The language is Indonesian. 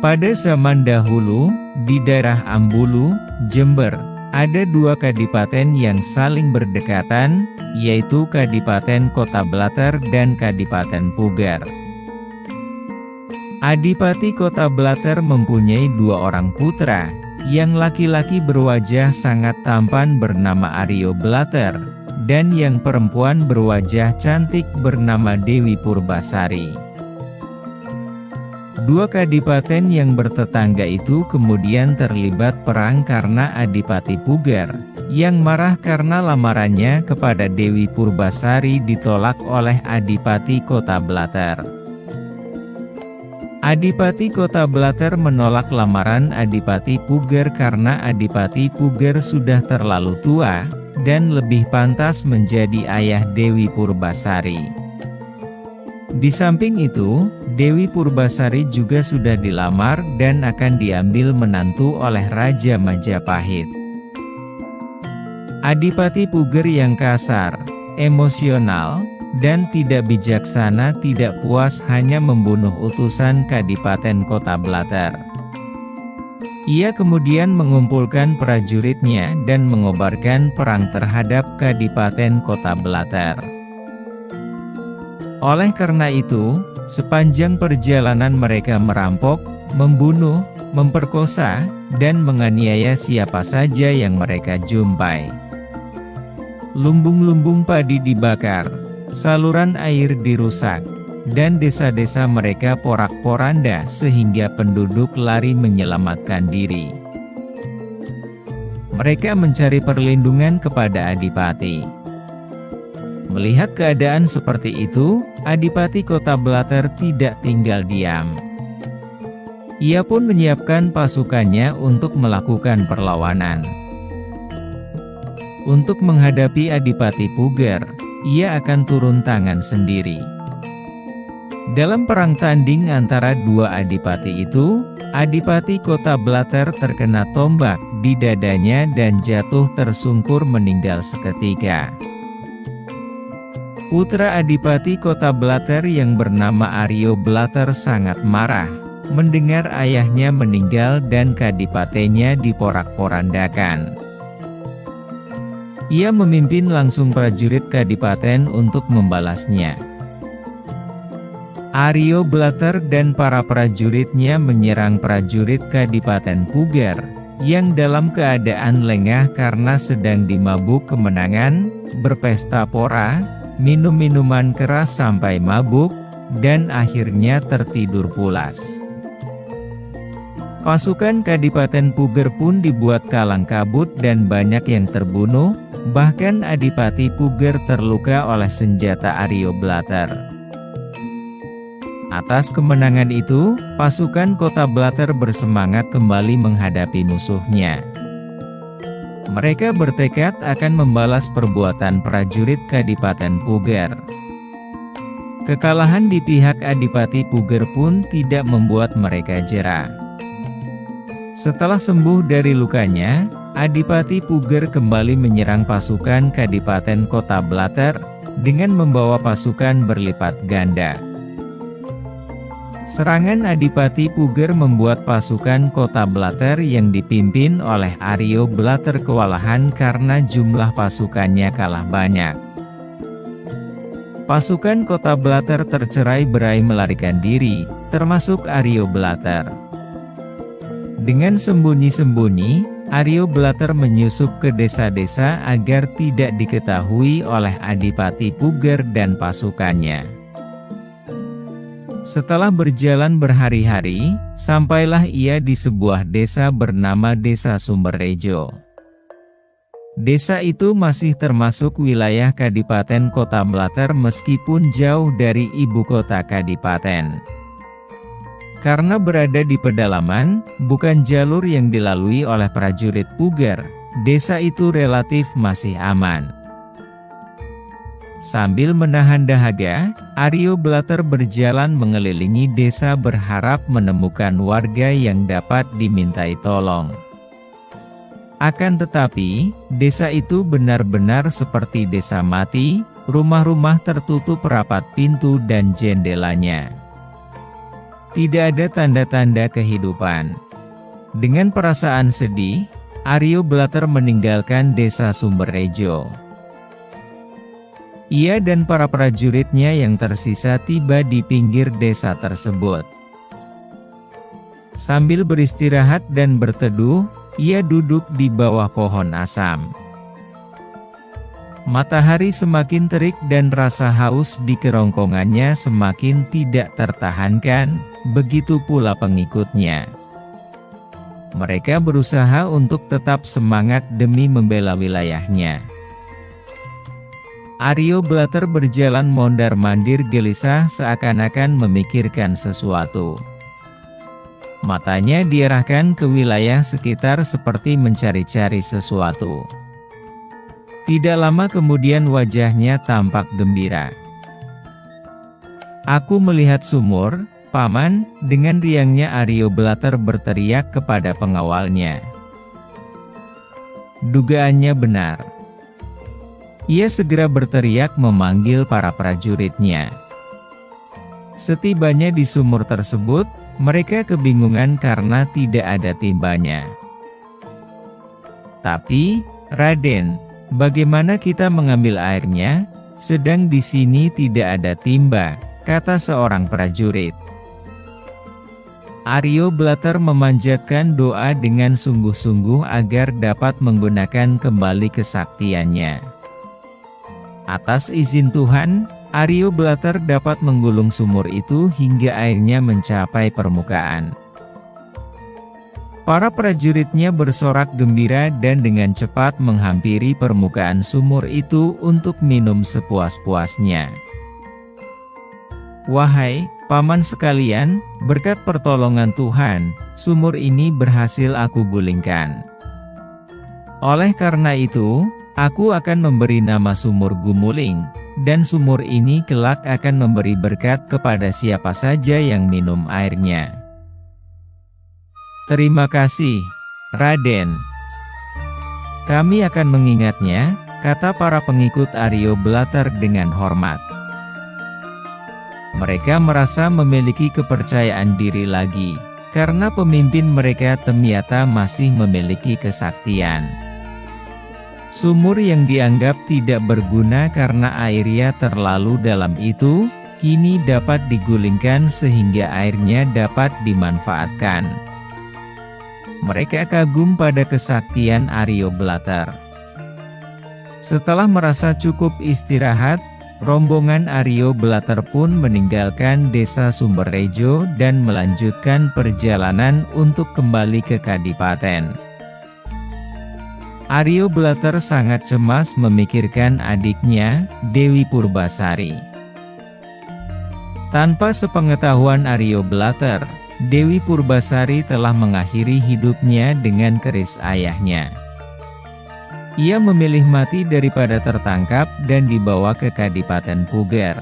Pada zaman dahulu, di daerah Ambulu, Jember, ada dua kadipaten yang saling berdekatan, yaitu Kadipaten Kota Blater dan Kadipaten Puger. Adipati Kota Blater mempunyai dua orang putra, yang laki-laki berwajah sangat tampan bernama Aryo Blater, dan yang perempuan berwajah cantik bernama Dewi Purbasari. Dua kadipaten yang bertetangga itu kemudian terlibat perang karena Adipati Puger, yang marah karena lamarannya kepada Dewi Purbasari ditolak oleh Adipati Kota Blater. Adipati Kota Blater menolak lamaran Adipati Puger karena Adipati Puger sudah terlalu tua, dan lebih pantas menjadi ayah Dewi Purbasari. Di samping itu, Dewi Purbasari juga sudah dilamar dan akan diambil menantu oleh Raja Majapahit. Adipati Puger yang kasar, emosional, dan tidak bijaksana tidak puas hanya membunuh utusan Kadipaten Kota Blater. Ia kemudian mengumpulkan prajuritnya dan mengobarkan perang terhadap Kadipaten Kota Blater. Oleh karena itu, sepanjang perjalanan mereka merampok, membunuh, memperkosa, dan menganiaya siapa saja yang mereka jumpai. Lumbung-lumbung padi dibakar, saluran air dirusak, dan desa-desa mereka porak-poranda sehingga penduduk lari menyelamatkan diri. Mereka mencari perlindungan kepada Adipati. Melihat keadaan seperti itu, Adipati Kota Blater tidak tinggal diam. Ia pun menyiapkan pasukannya untuk melakukan perlawanan. Untuk menghadapi Adipati Puger, ia akan turun tangan sendiri. Dalam perang tanding antara dua adipati itu, Adipati Kota Blater terkena tombak di dadanya dan jatuh tersungkur meninggal seketika. Putra Adipati Kota Blater yang bernama Aryo Blater sangat marah mendengar ayahnya meninggal dan kadipatennya diporak-porandakan. Ia memimpin langsung prajurit kadipaten untuk membalasnya. Aryo Blater dan para prajuritnya menyerang prajurit Kadipaten Puger, yang dalam keadaan lengah karena sedang dimabuk kemenangan, berpesta pora, minum minuman keras sampai mabuk, dan akhirnya tertidur pulas. Pasukan Kadipaten Puger pun dibuat kalang kabut dan banyak yang terbunuh, bahkan Adipati Puger terluka oleh senjata Aryo Blater. Atas kemenangan itu, pasukan Kota Blater bersemangat kembali menghadapi musuhnya. Mereka bertekad akan membalas perbuatan prajurit Kadipaten Puger. Kekalahan di pihak Adipati Puger pun tidak membuat mereka jera. Setelah sembuh dari lukanya, Adipati Puger kembali menyerang pasukan Kadipaten Kota Blater dengan membawa pasukan berlipat ganda. Serangan Adipati Puger membuat pasukan Kota Blater yang dipimpin oleh Aryo Blater kewalahan karena jumlah pasukannya kalah banyak. Pasukan Kota Blater tercerai-berai melarikan diri, termasuk Aryo Blater. Dengan sembunyi-sembunyi, Aryo Blater menyusup ke desa-desa agar tidak diketahui oleh Adipati Puger dan pasukannya. Setelah berjalan berhari-hari, sampailah ia di sebuah desa bernama Desa Sumberrejo. Desa itu masih termasuk wilayah Kadipaten Kota Blater meskipun jauh dari ibu kota Kadipaten. Karena berada di pedalaman, bukan jalur yang dilalui oleh prajurit Puger, desa itu relatif masih aman. Sambil menahan dahaga, Aryo Blater berjalan mengelilingi desa berharap menemukan warga yang dapat dimintai tolong. Akan tetapi, desa itu benar-benar seperti desa mati, rumah-rumah tertutup rapat pintu dan jendelanya. Tidak ada tanda-tanda kehidupan. Dengan perasaan sedih, Aryo Blater meninggalkan desa Sumberrejo. Ia dan para prajuritnya yang tersisa tiba di pinggir desa tersebut. Sambil beristirahat dan berteduh, ia duduk di bawah pohon asam. Matahari semakin terik dan rasa haus di kerongkongannya semakin tidak tertahankan, begitu pula pengikutnya. Mereka berusaha untuk tetap semangat demi membela wilayahnya. Aryo Blater berjalan mondar-mandir gelisah seakan-akan memikirkan sesuatu. Matanya diarahkan ke wilayah sekitar seperti mencari-cari sesuatu. Tidak lama kemudian wajahnya tampak gembira. "Aku melihat sumur, Paman," dengan riangnya Aryo Blater berteriak kepada pengawalnya. Dugaannya benar. Ia segera berteriak memanggil para prajuritnya. Setibanya di sumur tersebut, mereka kebingungan karena tidak ada timbanya. "Tapi, Raden, bagaimana kita mengambil airnya? Sedang di sini tidak ada timba," kata seorang prajurit. Aryo Blater memanjatkan doa dengan sungguh-sungguh agar dapat menggunakan kembali kesaktiannya. Atas izin Tuhan, Aryo Blater dapat menggulung sumur itu hingga airnya mencapai permukaan. Para prajuritnya bersorak gembira dan dengan cepat menghampiri permukaan sumur itu untuk minum sepuas-puasnya. "Wahai Paman sekalian, berkat pertolongan Tuhan, sumur ini berhasil aku gulingkan. Oleh karena itu, aku akan memberi nama sumur Gumuling, dan sumur ini kelak akan memberi berkat kepada siapa saja yang minum airnya." "Terima kasih, Raden. Kami akan mengingatnya," kata para pengikut Aryo Blater dengan hormat. Mereka merasa memiliki kepercayaan diri lagi, karena pemimpin mereka ternyata masih memiliki kesaktian. Sumur yang dianggap tidak berguna karena airnya terlalu dalam itu, kini dapat digulingkan sehingga airnya dapat dimanfaatkan. Mereka kagum pada kesaktian Aryo Blater. Setelah merasa cukup istirahat, rombongan Aryo Blater pun meninggalkan desa Sumberrejo dan melanjutkan perjalanan untuk kembali ke Kadipaten. Aryo Blater sangat cemas memikirkan adiknya, Dewi Purbasari. Tanpa sepengetahuan Aryo Blater, Dewi Purbasari telah mengakhiri hidupnya dengan keris ayahnya. Ia memilih mati daripada tertangkap dan dibawa ke Kadipaten Puger.